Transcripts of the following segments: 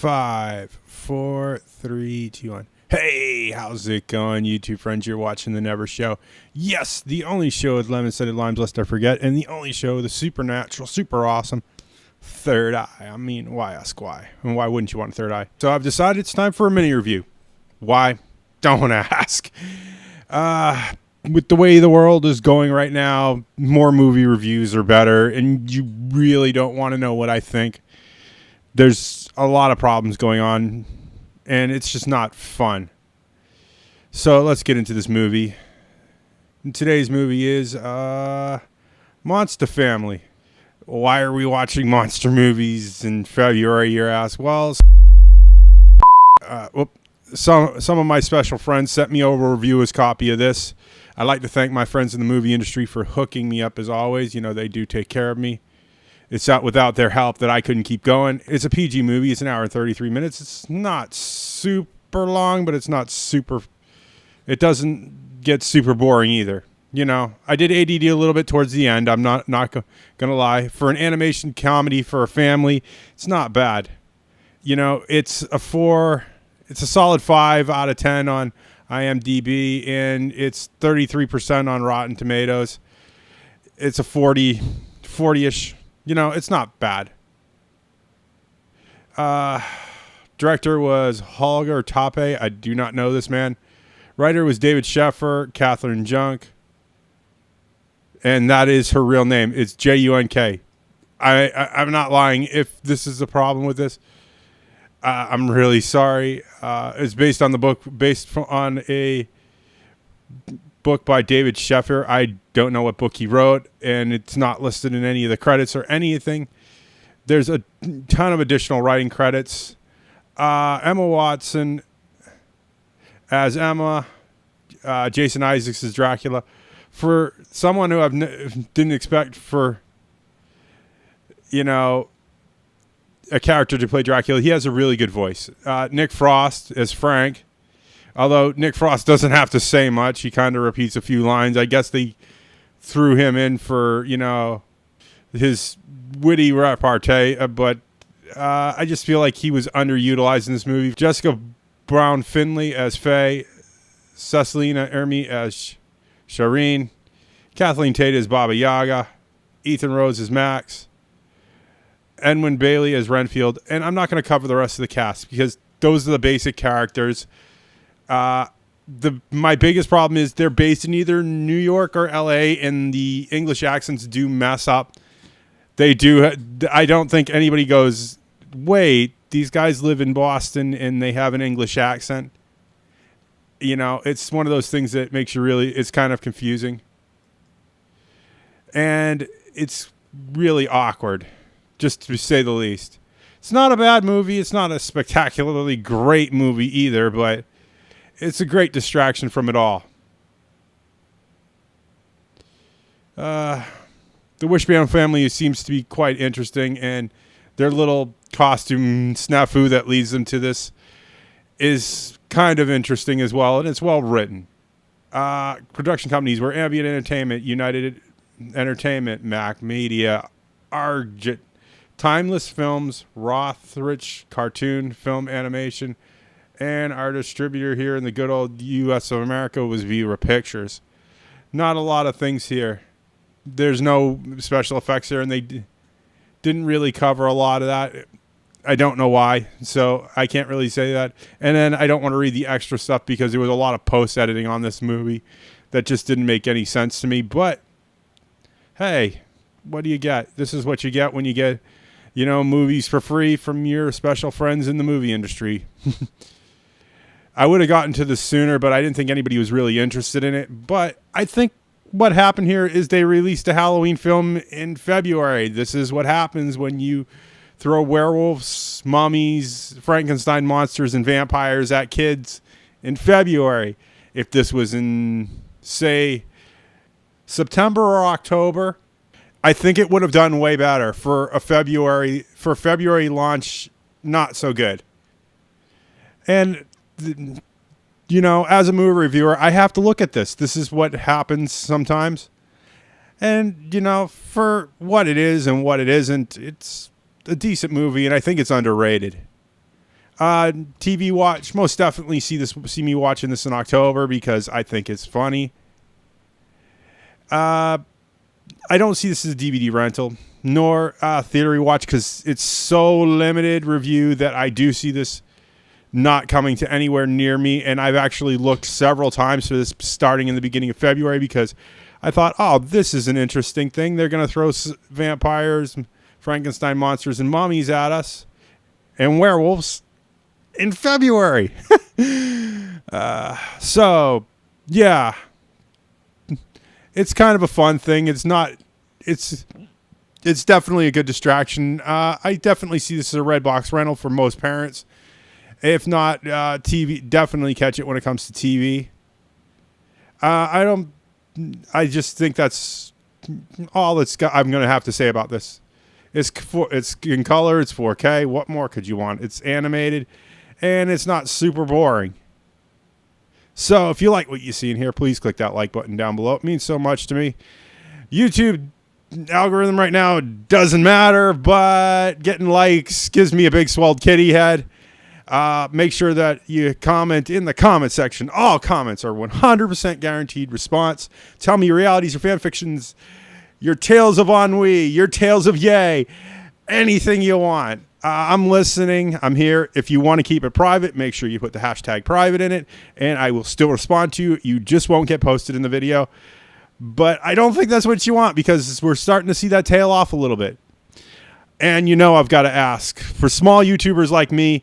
5, 4, 3, 2, 1. Hey, how's it going, YouTube friends? You're watching The Never Show. Yes, the only show with lemon-scented limes, lest I forget, and the only show with a supernatural, super awesome third eye. I mean, why ask why? And why wouldn't you want a third eye? So I've decided it's time for a mini review. Why? Don't ask. With the way the world is going right now, more movie reviews are better, and you really don't want to know what I think. There's a lot of problems going on, and it's just not fun. So let's get into this movie. And today's movie is Monster Family. Why are we watching monster movies in February, you ask? Well, some of my special friends sent me over a reviewer's copy of this. I'd like to thank my friends in the movie industry for hooking me up as always. You know, they do take care of me. It's not without their help that I couldn't keep going. It's a PG movie. It's an hour and 33 minutes. It's not super long, but it's not super... It doesn't get super boring either. You know, I did ADD a little bit towards the end. I'm not going to lie. For an animation comedy for a family, it's not bad. You know, it's a solid 5 out of 10 on IMDb, and it's 33% on Rotten Tomatoes. It's a 40-ish. You know, it's not bad. Director was Holger Tappe. I do not know this man. Writer was David Sheffer, Catherine Junk. And that is her real name. It's Junk. I'm not lying. If this is a problem with this, I'm really sorry. It's based on a book by David Sheffer. I don't know what book he wrote, and it's not listed in any of the credits or anything. There's a ton of additional writing credits. Emma Watson as Emma, Jason Isaacs as Dracula. For someone who didn't expect for, you know, a character to play Dracula, he has a really good voice. Nick Frost as Frank. Although Nick Frost doesn't have to say much. He kind of repeats a few lines. I guess they threw him in for, you know, his witty repartee. But I just feel like he was underutilized in this movie. Jessica Brown Findlay as Faye. Cecilina Ermi as Shireen. Kathleen Tate as Baba Yaga. Ethan Rhodes as Max. Edwin Bailey as Renfield. And I'm not going to cover the rest of the cast because those are the basic characters. My biggest problem is they're based in either New York or LA, and the English accents do mess up. They do. I don't think anybody goes, wait, these guys live in Boston and they have an English accent. You know, it's one of those things that makes you it's kind of confusing. And it's really awkward, just to say the least. It's not a bad movie. It's not a spectacularly great movie either, but it's a great distraction from it all. The Wishbone family seems to be quite interesting, and their little costume snafu that leads them to this is kind of interesting as well, and it's well written. Production companies were Ambient Entertainment, United Entertainment, Mac Media, Argent, Timeless Films, Rothridge Cartoon Film Animation, and our distributor here in the good old U.S. of America was Viva Pictures. Not a lot of things here. There's no special effects here, and they didn't really cover a lot of that. I don't know why, so I can't really say that. And then I don't want to read the extra stuff because there was a lot of post-editing on this movie that just didn't make any sense to me. But, hey, what do you get? This is what you get when you get, you know, movies for free from your special friends in the movie industry. I would have gotten to this sooner, but I didn't think anybody was really interested in it. But I think what happened here is they released a Halloween film in February. This is what happens when you throw werewolves, mummies, Frankenstein monsters, and vampires at kids in February. If this was in, say, September or October, I think it would have done way better. For a February launch, not so good. And you know, as a movie reviewer, I have to look at this. This is what happens sometimes. And, you know, for what it is and what it isn't, it's a decent movie, and I think it's underrated. TV watch, most definitely see me watching this in October because I think it's funny. I don't see this as a DVD rental, nor theater watch because it's so limited review that I do see this not coming to anywhere near me. And I've actually looked several times for this starting in the beginning of February because I thought, oh, this is an interesting thing. They're going to throw vampires, Frankenstein monsters, and mummies at us, and werewolves in February. So, yeah. It's kind of a fun thing. It's definitely a good distraction. I definitely see this as a red box rental for most parents. If not, TV, definitely catch it when it comes to TV. I just think that's all I'm going to have to say about this. It's in color. It's 4K. What more could you want? It's animated, and it's not super boring. So if you like what you see in here, please click that like button down below. It means so much to me. YouTube algorithm right now doesn't matter, but getting likes gives me a big swelled kitty head. Make sure that you comment in the comment section. All comments are 100% guaranteed response. Tell me your realities, your fan fictions, your tales of ennui, your tales of yay, anything you want. I'm listening. I'm here. If you want to keep it private, make sure you put the hashtag private in it, and I will still respond to you. You just won't get posted in the video. But I don't think that's what you want because we're starting to see that tail off a little bit. And I've got to ask. For small YouTubers like me,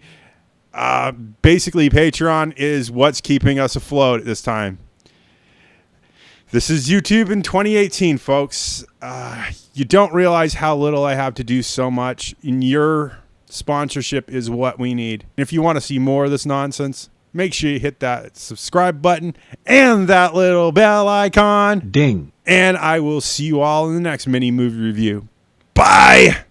basically Patreon is what's keeping us afloat at this time. This is YouTube in 2018, folks. You don't realize how little I have to do so much, and your sponsorship is what we need. If you want to see more of this nonsense, make sure you hit that subscribe button and that little bell icon. Ding. And I will see you all in the next mini movie review. Bye!